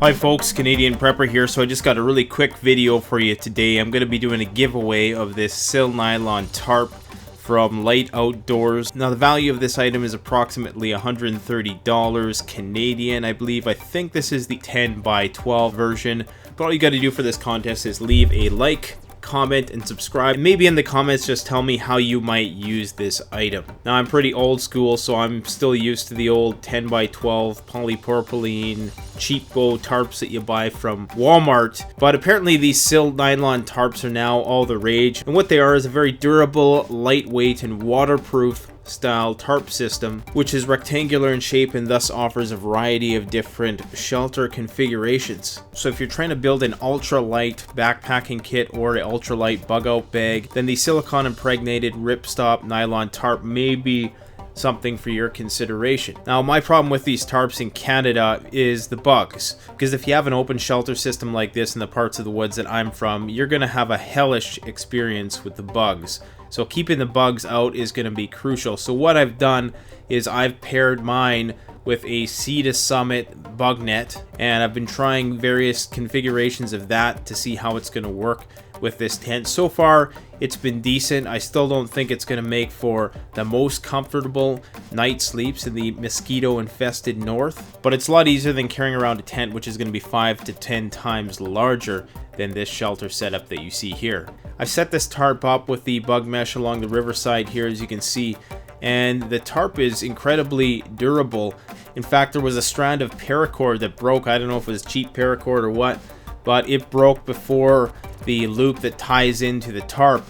Hi folks, Canadian Prepper here. So I just got a really quick video for you today. I'm going to be doing a giveaway of this Sil-Nylon tarp from LiteOutdoors. Now the value of this item is approximately $130 Canadian, I believe. I think this is the 10 by 12 version. But all you got to do for this contest is leave a like, comment, and subscribe. Maybe in the comments just tell me how you might use this item. Now I'm pretty old school, so I'm still used to the old 10 by 12 polypropylene cheapo tarps that you buy from Walmart, but apparently these Sil-Nylon tarps are now all the rage, and what they are is a very durable, lightweight, and waterproof style tarp system, which is rectangular in shape and thus offers a variety of different shelter configurations. So if you're trying to build an ultra-light backpacking kit or an ultra-light bug-out bag, then the silicone impregnated ripstop nylon tarp may be something for your consideration. Now my problem with these tarps in Canada is the bugs, because if you have an open shelter system like this in the parts of the woods that I'm from, you're gonna have a hellish experience with the bugs. So keeping the bugs out is going to be crucial. So what I've done is I've paired mine with a Summit bug net, and I've been trying various configurations of that to see how it's going to work with this tent. So far it's been decent. I still don't think it's going to make for the most comfortable night sleeps in the mosquito infested north, but it's a lot easier than carrying around a tent which is going to be 5 to 10 times larger than this shelter setup that you see here. I've set this tarp up with the bug mesh along the riverside here, as you can see, and the tarp is incredibly durable. In fact, there was a strand of paracord that broke. I don't know if it was cheap paracord or what, but it broke before the loop that ties into the tarp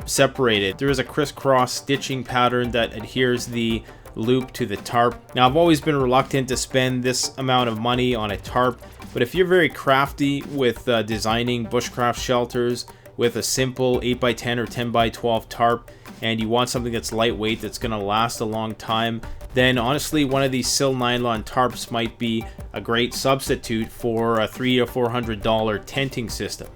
separated. There is a crisscross stitching pattern that adheres the loop to the tarp. Now I've always been reluctant to spend this amount of money on a tarp, but if you're very crafty with designing bushcraft shelters with a simple 8x10 or 10x12 tarp, and you want something that's lightweight, that's going to last a long time, then honestly one of these Sil-Nylon tarps might be a great substitute for a $300 to $400 tenting system.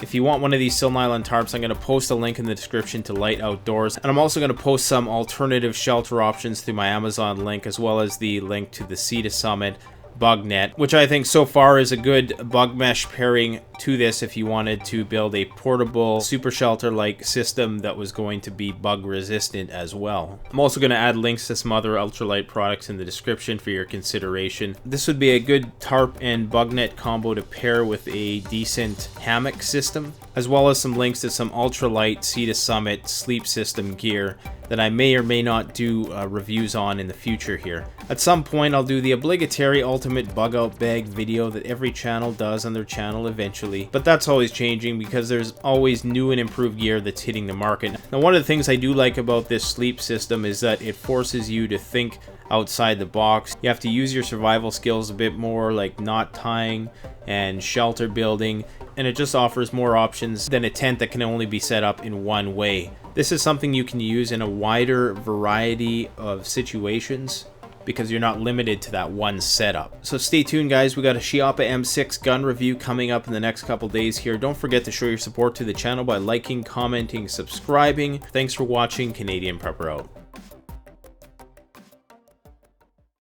If you want one of these Sil-Nylon tarps, I'm going to post a link in the description to LiteOutdoors, and I'm also going to post some alternative shelter options through my Amazon link, as well as the link to the Summit bug net, which I think so far is a good bug mesh pairing to this if you wanted to build a portable super shelter like system that was going to be bug resistant as well. I'm also going to add links to some other ultralight products in the description for your consideration. This would be a good tarp and bug net combo to pair with a decent hammock system, as well as some links to some ultralight Summit sleep system gear that I may or may not do reviews on in the future here. At some point I'll do the obligatory ultimate bug out bag video that every channel does on their channel eventually, but that's always changing because there's always new and improved gear that's hitting the market. Now one of the things I do like about this sleep system is that it forces you to think outside the box. You have to use your survival skills a bit more, like knot tying and shelter building, and it just offers more options than a tent that can only be set up in one way. This is something you can use in a wider variety of situations because you're not limited to that one setup. So stay tuned guys, we got a Chiappa M6 gun review coming up in the next couple days here. Don't forget to show your support to the channel by liking, commenting, subscribing. Thanks for watching. Canadian Prepper out.